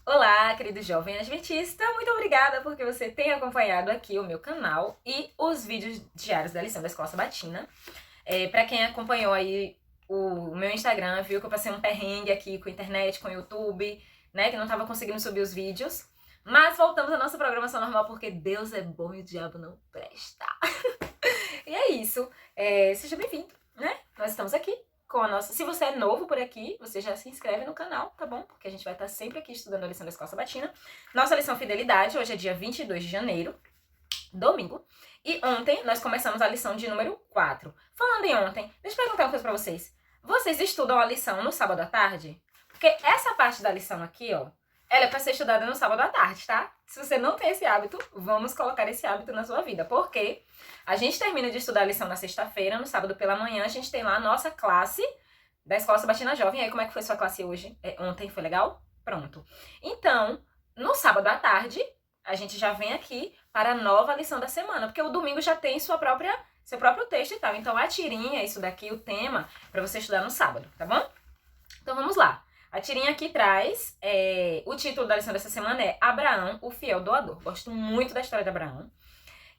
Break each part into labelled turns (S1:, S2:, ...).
S1: Olá, querido jovem adventista, muito obrigada porque você tem acompanhado aqui o meu canal e os vídeos diários da lição da Escola Sabatina. Para quem acompanhou aí o meu Instagram, viu que eu passei um perrengue aqui com a internet, com o YouTube, né, que não estava conseguindo subir os vídeos. Mas voltamos à nossa programação normal porque Deus é bom e o diabo não presta. E é isso. Seja bem-vindo, né? Nós estamos aqui com a nossa... Se você é novo por aqui, você já se inscreve no canal, tá bom? Porque a gente vai estar sempre aqui estudando a lição da Escola Sabatina. Nossa lição Fidelidade, hoje é dia 22 de janeiro, domingo. E ontem nós começamos a lição de número 4. Falando em ontem, deixa eu perguntar uma coisa pra vocês. Vocês estudam a lição no sábado à tarde? Porque essa parte da lição aqui, ó, ela é pra ser estudada no sábado à tarde, tá? Se você não tem esse hábito, vamos colocar esse hábito na sua vida. Por quê? A gente termina de estudar a lição na sexta-feira, no sábado pela manhã, a gente tem lá a nossa classe da Escola Sabatina Jovem. E aí, como é que foi sua classe hoje? Ontem foi legal? Pronto. Então, no sábado à tarde, a gente já vem aqui para a nova lição da semana, porque o domingo já tem seu próprio texto e tal. Então, a tirinha, isso daqui, o tema, para você estudar no sábado, tá bom? Então, vamos lá. A tirinha aqui traz, o título da lição dessa semana é Abraão, o fiel doador. Gosto muito da história de Abraão.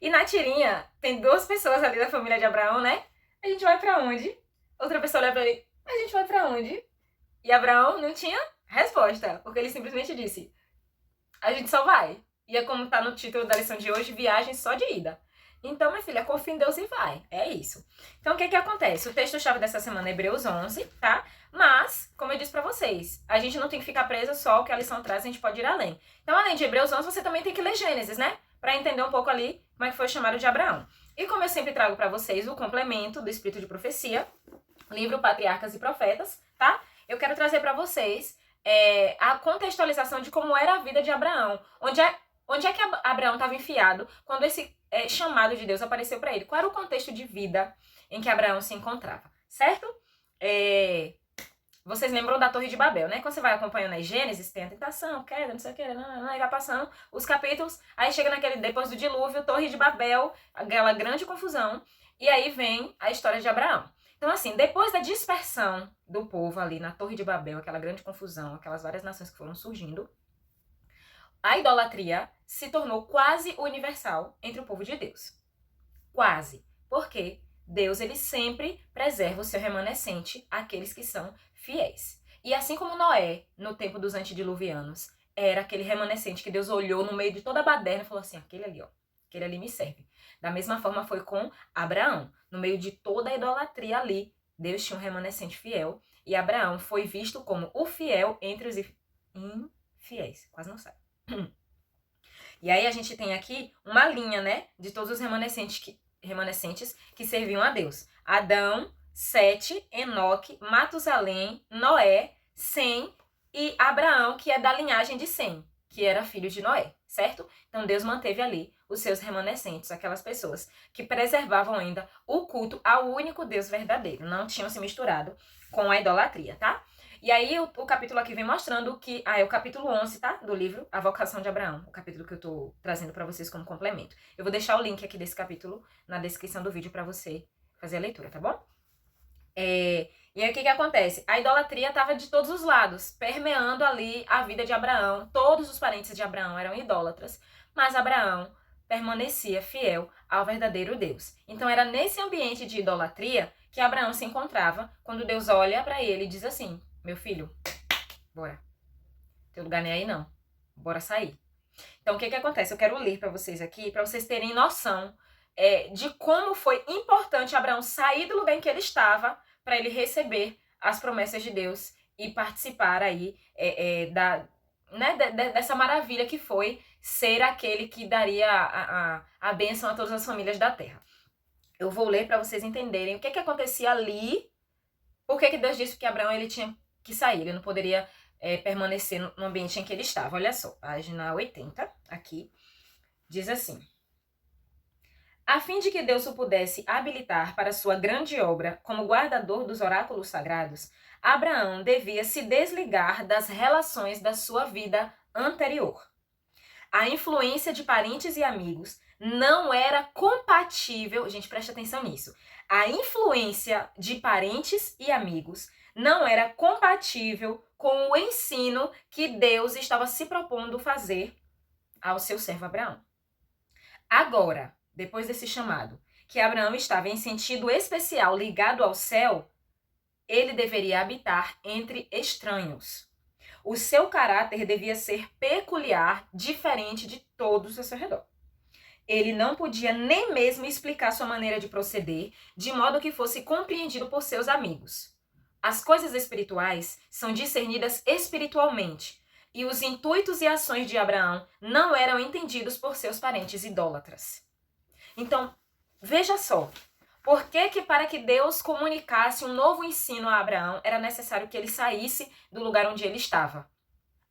S1: E na tirinha, tem duas pessoas ali da família de Abraão, né? A gente vai pra onde? Outra pessoa olha pra ele, a gente vai pra onde? E Abraão não tinha resposta, porque ele simplesmente disse, a gente só vai. E é como tá no título da lição de hoje, viagem só de ida. Então, minha filha, confia em Deus e vai. É isso. Então, o que que acontece? O texto-chave dessa semana é Hebreus 11, tá? Mas, como eu disse pra vocês, a gente não tem que ficar preso só ao que a lição traz, a gente pode ir além. Então, além de Hebreus 11, você também tem que ler Gênesis, né? Pra entender um pouco ali como é que foi o chamado de Abraão. E como eu sempre trago pra vocês o complemento do Espírito de Profecia, livro Patriarcas e Profetas, tá? Eu quero trazer pra vocês a contextualização de como era a vida de Abraão. Onde é que Abraão estava enfiado quando esse chamado de Deus apareceu para ele? Qual era o contexto de vida em que Abraão se encontrava, certo? Vocês lembram da Torre de Babel, né? Quando você vai acompanhando as Gênesis, tem a tentação, queda, não sei o que, aí vai passando os capítulos, aí chega naquele, depois do dilúvio, Torre de Babel, aquela grande confusão, e aí vem a história de Abraão. Então, assim, depois da dispersão do povo ali na Torre de Babel, aquela grande confusão, aquelas várias nações que foram surgindo, a idolatria se tornou quase universal entre o povo de Deus. Quase. Porque Deus, ele sempre preserva o seu remanescente, aqueles que são fiéis. E assim como Noé, no tempo dos antediluvianos, era aquele remanescente que Deus olhou no meio de toda a baderna e falou assim, aquele ali, ó, aquele ali me serve. Da mesma forma foi com Abraão. No meio de toda a idolatria ali, Deus tinha um remanescente fiel e Abraão foi visto como o fiel entre os infiéis. Quase não sai. E aí a gente tem aqui uma linha, né, de todos os remanescentes que serviam a Deus. Adão, Sete, Enoque, Matusalém, Noé, Sem e Abraão, que é da linhagem de Sem, que era filho de Noé, certo? Então Deus manteve ali os seus remanescentes, aquelas pessoas que preservavam ainda o culto ao único Deus verdadeiro, não tinham se misturado com a idolatria, tá? E aí o capítulo aqui vem mostrando que... é o capítulo 11, tá? Do livro A Vocação de Abraão. O capítulo que eu tô trazendo pra vocês como complemento. Eu vou deixar o link aqui desse capítulo na descrição do vídeo pra você fazer a leitura, tá bom? E aí o que acontece? A idolatria estava de todos os lados, permeando ali a vida de Abraão. Todos os parentes de Abraão eram idólatras, mas Abraão permanecia fiel ao verdadeiro Deus. Então era nesse ambiente de idolatria que Abraão se encontrava quando Deus olha pra ele e diz assim, meu filho, bora. Teu lugar nem aí não. Bora sair. Então, o que acontece? Eu quero ler pra vocês aqui, pra vocês terem noção de como foi importante Abraão sair do lugar em que ele estava para ele receber as promessas de Deus e participar aí dessa maravilha que foi ser aquele que daria a bênção a todas as famílias da terra. Eu vou ler para vocês entenderem o que acontecia ali, por que Deus disse que Abraão ele tinha que sair, ele não poderia permanecer no ambiente em que ele estava. Olha só, página 80, aqui, diz assim: a fim de que Deus o pudesse habilitar para sua grande obra como guardador dos oráculos sagrados, Abraão devia se desligar das relações da sua vida anterior. A influência de parentes e amigos não era compatível, gente, preste atenção nisso. A influência de parentes e amigos não era compatível com o ensino que Deus estava se propondo fazer ao seu servo Abraão. Agora, depois desse chamado, que Abraão estava em sentido especial ligado ao céu, ele deveria habitar entre estranhos. O seu caráter devia ser peculiar, diferente de todos ao seu redor. Ele não podia nem mesmo explicar sua maneira de proceder, de modo que fosse compreendido por seus amigos. As coisas espirituais são discernidas espiritualmente, e os intuitos e ações de Abraão não eram entendidos por seus parentes idólatras. Então, veja só, por que para que Deus comunicasse um novo ensino a Abraão, era necessário que ele saísse do lugar onde ele estava?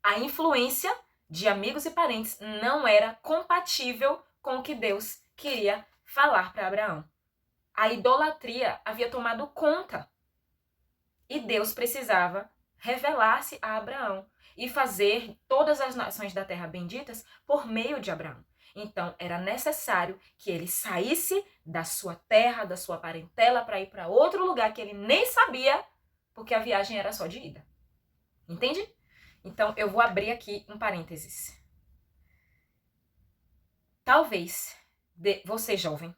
S1: A influência de amigos e parentes não era compatível com o que Deus queria falar para Abraão. A idolatria havia tomado conta. E Deus precisava revelar-se a Abraão e fazer todas as nações da terra benditas por meio de Abraão. Então, era necessário que ele saísse da sua terra, da sua parentela, para ir para outro lugar que ele nem sabia, porque a viagem era só de ida. Entende? Então, eu vou abrir aqui um parênteses. Talvez você, jovem,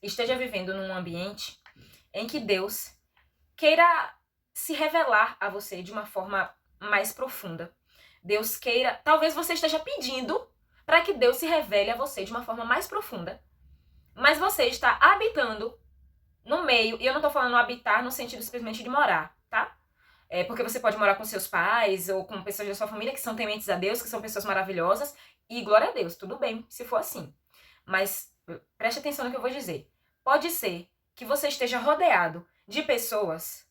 S1: esteja vivendo num ambiente em que Deus queira se revelar a você de uma forma mais profunda. Deus queira, talvez você esteja pedindo para que Deus se revele a você de uma forma mais profunda, mas você está habitando no meio, e eu não estou falando habitar no sentido simplesmente de morar, tá? Porque você pode morar com seus pais ou com pessoas da sua família que são tementes a Deus, que são pessoas maravilhosas, e glória a Deus, tudo bem se for assim. Mas preste atenção no que eu vou dizer. Pode ser que você esteja rodeado de pessoas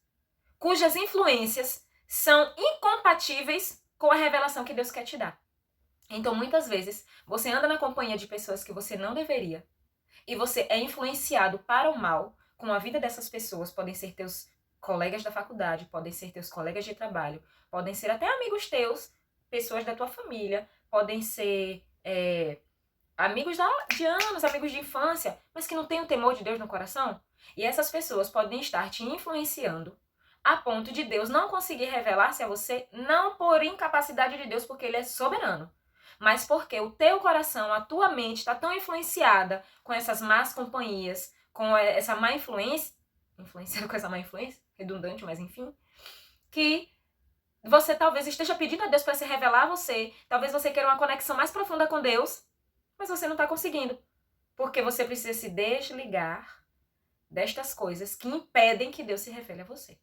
S1: cujas influências são incompatíveis com a revelação que Deus quer te dar. Então, muitas vezes, você anda na companhia de pessoas que você não deveria, e você é influenciado para o mal com a vida dessas pessoas. Podem ser teus colegas da faculdade, podem ser teus colegas de trabalho, podem ser até amigos teus, pessoas da tua família, podem ser amigos de anos, amigos de infância, mas que não têm o temor de Deus no coração. E essas pessoas podem estar te influenciando a ponto de Deus não conseguir revelar-se a você, não por incapacidade de Deus, porque Ele é soberano, mas porque o teu coração, a tua mente está tão influenciada com essas más companhias, com essa má influenciada com essa má influência, redundante, mas enfim, que você talvez esteja pedindo a Deus para se revelar a você, talvez você queira uma conexão mais profunda com Deus, mas você não está conseguindo, porque você precisa se desligar destas coisas que impedem que Deus se revele a você.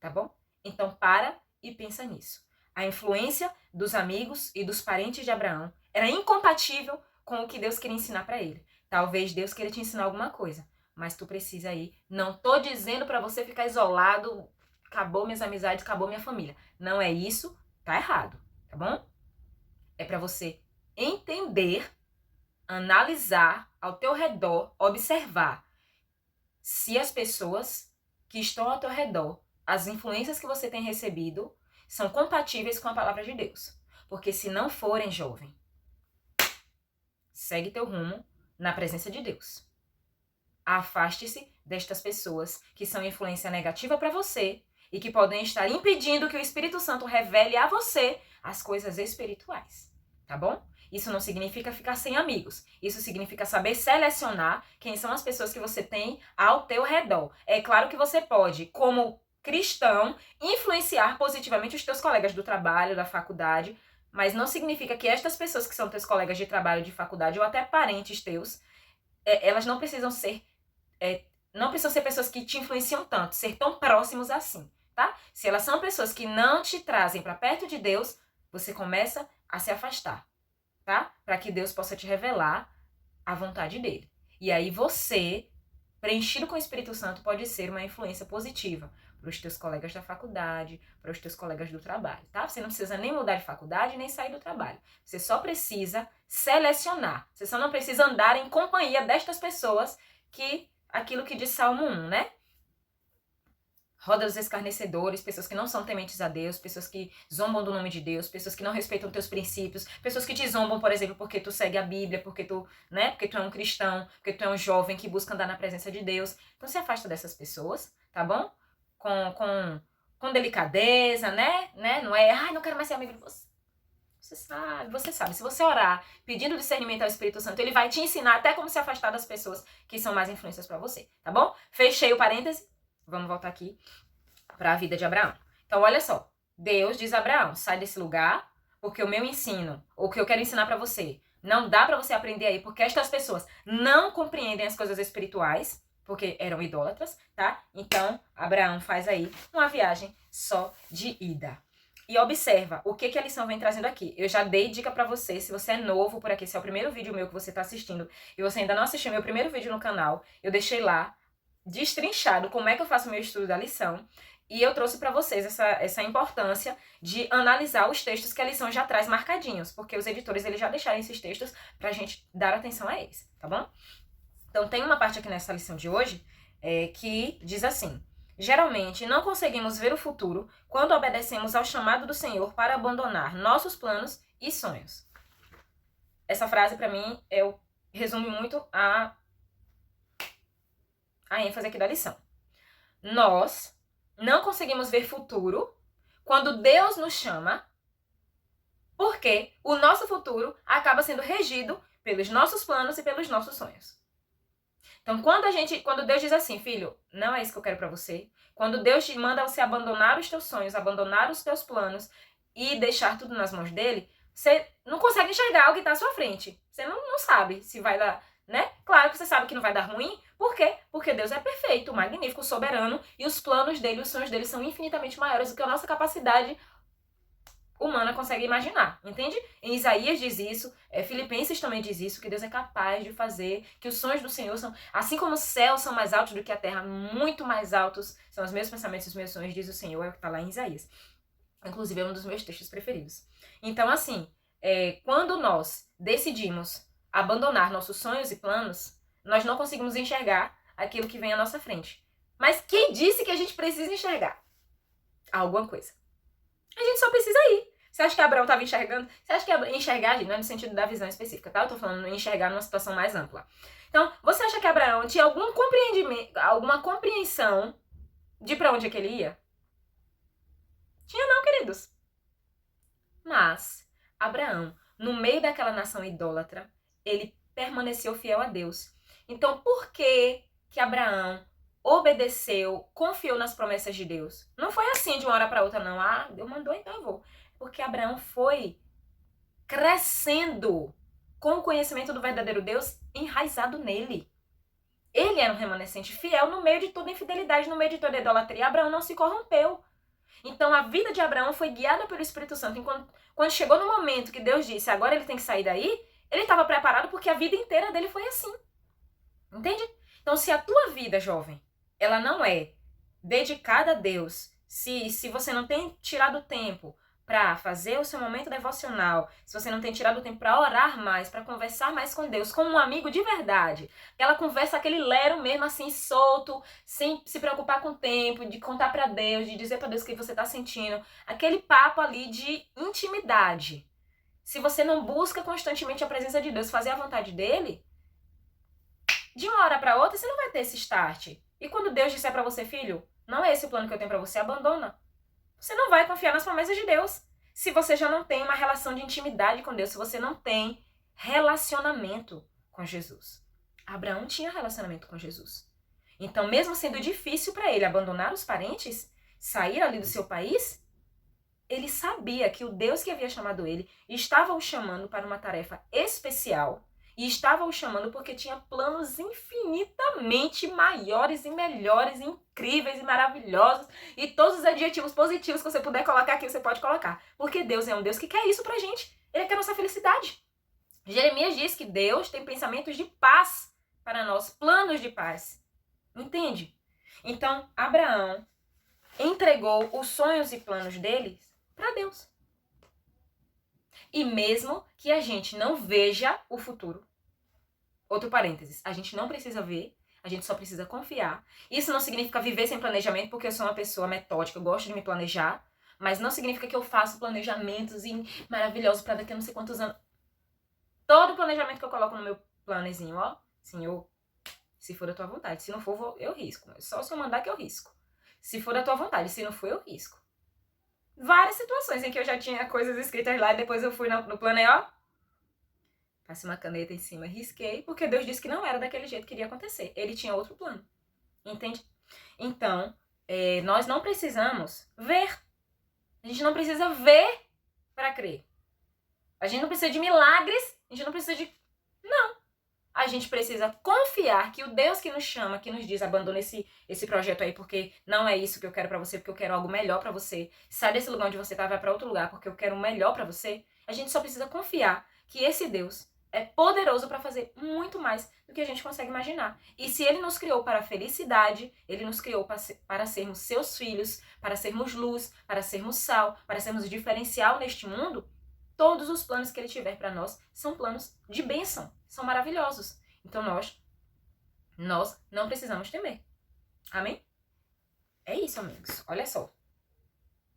S1: Tá bom? Então para e pensa nisso. A influência dos amigos e dos parentes de Abraão era incompatível com o que Deus queria ensinar para ele. Talvez Deus queira te ensinar alguma coisa, mas tu precisa ir. Não tô dizendo para você ficar isolado, acabou minhas amizades, acabou minha família. Não é isso, tá errado, tá bom? É para você entender, analisar ao teu redor, observar se as pessoas que estão ao teu redor, as influências que você tem recebido, são compatíveis com a palavra de Deus. Porque se não forem, jovem, segue teu rumo na presença de Deus. Afaste-se destas pessoas que são influência negativa para você e que podem estar impedindo que o Espírito Santo revele a você as coisas espirituais. Tá bom? Isso não significa ficar sem amigos. Isso significa saber selecionar quem são as pessoas que você tem ao teu redor. É claro que você pode, como cristão, influenciar positivamente os teus colegas do trabalho, da faculdade, mas não significa que estas pessoas que são teus colegas de trabalho, de faculdade ou até parentes teus, elas não precisam ser pessoas que te influenciam tanto, ser tão próximos assim, tá? Se elas são pessoas que não te trazem para perto de Deus, você começa a se afastar, tá? Para que Deus possa te revelar a vontade dele. E aí você, preenchido com o Espírito Santo, pode ser uma influência positiva para os teus colegas da faculdade, para os teus colegas do trabalho, tá? Você não precisa nem mudar de faculdade, nem sair do trabalho. Você só precisa selecionar. Você só não precisa andar em companhia destas pessoas que, aquilo que diz Salmo 1, né? Roda dos escarnecedores, pessoas que não são tementes a Deus, pessoas que zombam do nome de Deus, pessoas que não respeitam teus princípios, pessoas que te zombam, por exemplo, porque tu segue a Bíblia, porque tu é um cristão, porque tu é um jovem que busca andar na presença de Deus. Então se afasta dessas pessoas, tá bom? Com com delicadeza, né? Não é, ai, não quero mais ser amigo de você. Você sabe. Se você orar pedindo discernimento ao Espírito Santo, ele vai te ensinar até como se afastar das pessoas que são mais influências para você, tá bom? Fechei o parêntese. Vamos voltar aqui para a vida de Abraão. Então, olha só. Deus diz a Abraão, sai desse lugar, porque o meu ensino, ou o que eu quero ensinar para você, não dá para você aprender aí, porque estas pessoas não compreendem as coisas espirituais, porque eram idólatras, tá? Então, Abraão faz aí uma viagem só de ida. E observa o que a lição vem trazendo aqui. Eu já dei dica pra você, se você é novo por aqui, se é o primeiro vídeo meu que você tá assistindo e você ainda não assistiu meu primeiro vídeo no canal, eu deixei lá, destrinchado, como é que eu faço o meu estudo da lição. E eu trouxe pra vocês essa importância de analisar os textos que a lição já traz marcadinhos, porque os editores eles já deixaram esses textos pra gente dar atenção a eles, tá bom? Então tem uma parte aqui nessa lição de hoje que diz assim: geralmente não conseguimos ver o futuro quando obedecemos ao chamado do Senhor para abandonar nossos planos e sonhos. Essa frase, para mim, resume muito a ênfase aqui da lição. Nós não conseguimos ver futuro quando Deus nos chama, porque o nosso futuro acaba sendo regido pelos nossos planos e pelos nossos sonhos. Então, quando Deus diz assim, filho, não é isso que eu quero pra você. Quando Deus te manda você abandonar os teus sonhos, abandonar os teus planos e deixar tudo nas mãos dele, você não consegue enxergar o que tá à sua frente. Você não sabe se vai dar, né? Claro que você sabe que não vai dar ruim. Por quê? Porque Deus é perfeito, magnífico, soberano e os planos dele, os sonhos dele são infinitamente maiores do que a nossa capacidade humana consegue imaginar, entende? Em Isaías diz isso, Filipenses também diz isso, que Deus é capaz de fazer, que os sonhos do Senhor são, assim como os céus são mais altos do que a terra, muito mais altos são os meus pensamentos e os meus sonhos, diz o Senhor, é o que está lá em Isaías. Inclusive é um dos meus textos preferidos. Então assim, quando nós decidimos abandonar nossos sonhos e planos, nós não conseguimos enxergar aquilo que vem à nossa frente. Mas quem disse que a gente precisa enxergar alguma coisa? A gente só precisa ir. Você acha que Abraão estava enxergando? Você acha que enxergar, gente, não é no sentido da visão específica, tá? Eu tô falando enxergar numa situação mais ampla. Então, você acha que Abraão tinha algum compreendimento, alguma compreensão de pra onde é que ele ia? Tinha não, queridos. Mas, Abraão, no meio daquela nação idólatra, ele permaneceu fiel a Deus. Então, por que Abraão obedeceu, confiou nas promessas de Deus? Não foi assim de uma hora para outra, não. Ah, Deus mandou, então eu vou. Porque Abraão foi crescendo com o conhecimento do verdadeiro Deus enraizado nele. Ele era um remanescente fiel no meio de toda infidelidade, no meio de toda idolatria. Abraão não se corrompeu. Então a vida de Abraão foi guiada pelo Espírito Santo. Quando chegou no momento que Deus disse, agora ele tem que sair daí, ele estava preparado porque a vida inteira dele foi assim. Entende? Então se a tua vida, jovem, ela não é dedicada a Deus, se você não tem tirado tempo para fazer o seu momento devocional, se você não tem tirado tempo para orar mais, para conversar mais com Deus, como um amigo de verdade, aquela conversa, aquele lero mesmo assim, solto, sem se preocupar com o tempo, de contar para Deus, de dizer para Deus o que você tá sentindo, aquele papo ali de intimidade. Se você não busca constantemente a presença de Deus, fazer a vontade dele, de uma hora para outra você não vai ter esse start. E quando Deus disser para você, filho, não é esse o plano que eu tenho para você, abandona. Você não vai confiar nas promessas de Deus. Se você já não tem uma relação de intimidade com Deus, se você não tem relacionamento com Jesus. Abraão tinha relacionamento com Jesus. Então, mesmo sendo difícil para ele abandonar os parentes, sair ali do seu país, ele sabia que o Deus que havia chamado ele estava o chamando para uma tarefa especial. E estava o chamando porque tinha planos infinitamente maiores e melhores, e incríveis e maravilhosos. E todos os adjetivos positivos que você puder colocar aqui, você pode colocar. Porque Deus é um Deus que quer isso pra gente. Ele quer nossa felicidade. Jeremias diz que Deus tem pensamentos de paz para nós, planos de paz. Entende? Então, Abraão entregou os sonhos e planos dele para Deus. E mesmo que a gente não veja o futuro, outro parênteses, a gente não precisa ver, a gente só precisa confiar. Isso não significa viver sem planejamento, porque eu sou uma pessoa metódica, eu gosto de me planejar, mas não significa que eu faço planejamentos maravilhosos para daqui a não sei quantos anos. Todo planejamento que eu coloco no meu planezinho, ó, Senhor, se for da tua vontade, se não for, eu risco. Só se eu mandar que eu risco. Se for da tua vontade, se não for, eu risco. Várias situações em que eu já tinha coisas escritas lá e depois eu fui no plano e ó, passei uma caneta em cima, risquei, porque Deus disse que não era daquele jeito que iria acontecer. Ele tinha outro plano. Entende? Então, nós não precisamos ver. A gente não precisa ver para crer. A gente não precisa de milagres, a gente não precisa de... Não. A gente precisa confiar que o Deus que nos chama, que nos diz, abandona esse projeto aí porque não é isso que eu quero pra você, porque eu quero algo melhor pra você. Sai desse lugar onde você tá, vai pra outro lugar porque eu quero o melhor pra você. A gente só precisa confiar que esse Deus é poderoso pra fazer muito mais do que a gente consegue imaginar. E se ele nos criou para a felicidade, ele nos criou para sermos seus filhos, para sermos luz, para sermos sal, para sermos diferencial neste mundo, todos os planos que ele tiver para nós são planos de bênção, são maravilhosos. Então nós não precisamos temer. Amém? É isso, amigos. Olha só.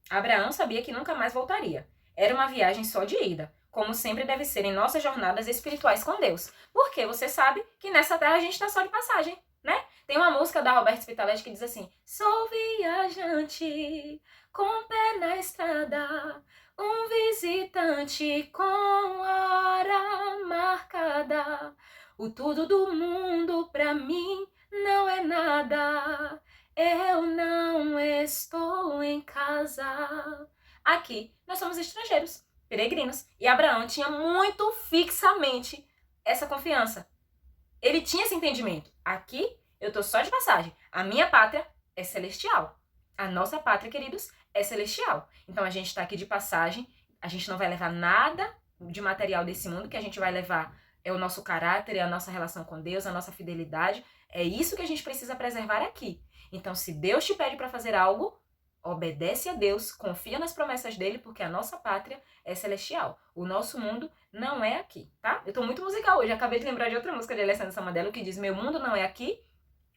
S1: Abraão sabia que nunca mais voltaria. Era uma viagem só de ida, como sempre deve ser em nossas jornadas espirituais com Deus. Porque você sabe que nessa terra a gente está só de passagem, né? Tem uma música da Roberta Spitaletti que diz assim: sou viajante, com o pé na estrada, um visitante com hora marcada. O tudo do mundo pra mim não é nada. Eu não estou em casa. Aqui nós somos estrangeiros, peregrinos. E Abraão tinha muito fixamente essa confiança. Ele tinha esse entendimento. Aqui eu tô só de passagem. A minha pátria é celestial. A nossa pátria, queridos, é celestial. Então a gente tá aqui de passagem. A gente não vai levar nada de material desse mundo. Que a gente vai levar é o nosso caráter, é a nossa relação com Deus, a nossa fidelidade. É isso que a gente precisa preservar aqui. Então, se Deus te pede para fazer algo, obedece a Deus, confia nas promessas dele, porque a nossa pátria é celestial. O nosso mundo não é aqui, tá? Eu tô muito musical hoje, acabei de lembrar de outra música de Alessandro Samadelo que diz: meu mundo não é aqui,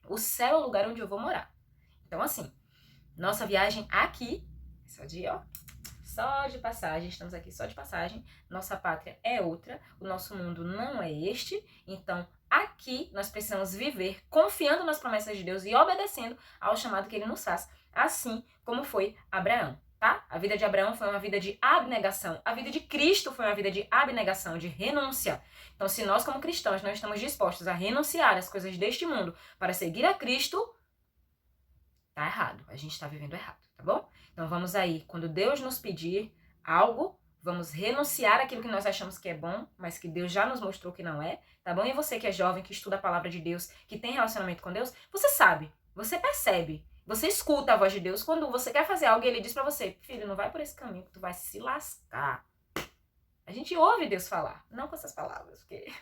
S1: o céu é o lugar onde eu vou morar. Então, assim, nossa viagem aqui, só de passagem, estamos aqui só de passagem, nossa pátria é outra, o nosso mundo não é este, então aqui nós precisamos viver confiando nas promessas de Deus e obedecendo ao chamado que ele nos faz, assim como foi Abraão, tá? A vida de Abraão foi uma vida de abnegação, a vida de Cristo foi uma vida de abnegação, de renúncia. Então, se nós como cristãos não estamos dispostos a renunciar às coisas deste mundo para seguir a Cristo, tá errado, a gente tá vivendo errado, tá bom? Então vamos aí, quando Deus nos pedir algo, vamos renunciar àquilo que nós achamos que é bom, mas que Deus já nos mostrou que não é, tá bom? E você que é jovem, que estuda a palavra de Deus, que tem relacionamento com Deus, você sabe, você percebe, você escuta a voz de Deus quando você quer fazer algo e ele diz pra você: filho, não vai por esse caminho que tu vai se lascar. A gente ouve Deus falar, não com essas palavras, porque,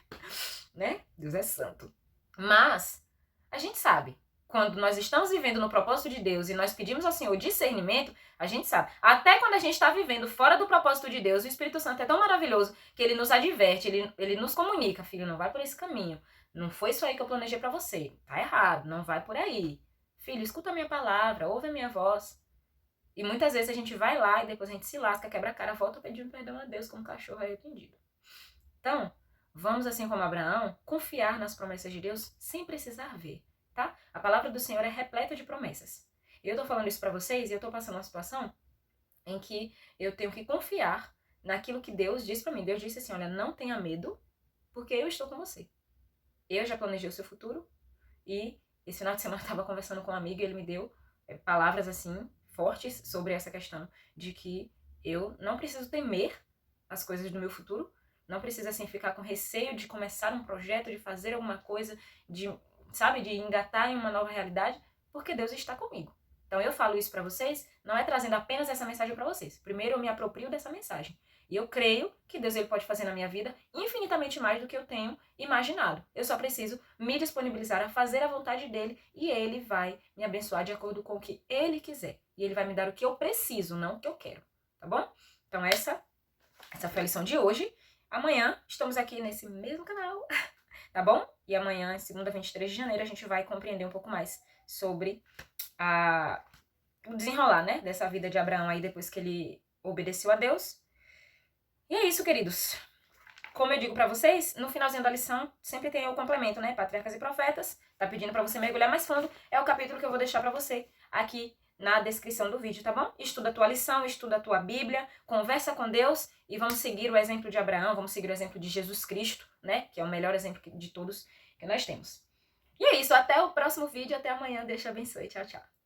S1: né? Deus é santo. Mas a gente sabe. Quando nós estamos vivendo no propósito de Deus e nós pedimos ao Senhor discernimento, a gente sabe. Até quando a gente está vivendo fora do propósito de Deus, o Espírito Santo é tão maravilhoso que ele nos adverte, ele nos comunica: filho, não vai por esse caminho. Não foi isso aí que eu planejei para você. Tá errado, não vai por aí. Filho, escuta a minha palavra, ouve a minha voz. E muitas vezes a gente vai lá e depois a gente se lasca, quebra a cara, volta pedindo perdão a Deus como cachorro arrependido. Então, vamos, assim como Abraão, confiar nas promessas de Deus sem precisar ver. Tá? A palavra do Senhor é repleta de promessas. Eu tô falando isso pra vocês e eu tô passando uma situação em que eu tenho que confiar naquilo que Deus disse pra mim. Deus disse assim: olha, não tenha medo, porque eu estou com você. Eu já planejei o seu futuro e esse final de semana eu tava conversando com um amigo e ele me deu palavras assim fortes sobre essa questão de que eu não preciso temer as coisas do meu futuro, não preciso assim ficar com receio de começar um projeto, de fazer alguma coisa, de engatar em uma nova realidade, porque Deus está comigo. Então eu falo isso pra vocês, não é trazendo apenas essa mensagem pra vocês. Primeiro eu me aproprio dessa mensagem. E eu creio que Deus ele pode fazer na minha vida infinitamente mais do que eu tenho imaginado. Eu só preciso me disponibilizar a fazer a vontade dele e ele vai me abençoar de acordo com o que ele quiser. E ele vai me dar o que eu preciso, não o que eu quero. Tá bom? Então essa foi a lição de hoje. Amanhã estamos aqui nesse mesmo canal. Tá bom? E amanhã, segunda, 23 de janeiro, a gente vai compreender um pouco mais sobre o desenrolar, né, dessa vida de Abraão aí depois que ele obedeceu a Deus. E é isso, queridos. Como eu digo pra vocês, no finalzinho da lição sempre tem o complemento, né, Patriarcas e Profetas. Tá pedindo pra você mergulhar mais fundo. É o capítulo que eu vou deixar pra você aqui na descrição do vídeo, tá bom? Estuda a tua lição, estuda a tua Bíblia, conversa com Deus e vamos seguir o exemplo de Abraão, vamos seguir o exemplo de Jesus Cristo, né? Que é o melhor exemplo de todos que nós temos. E é isso, até o próximo vídeo, até amanhã, Deus te abençoe, tchau, tchau.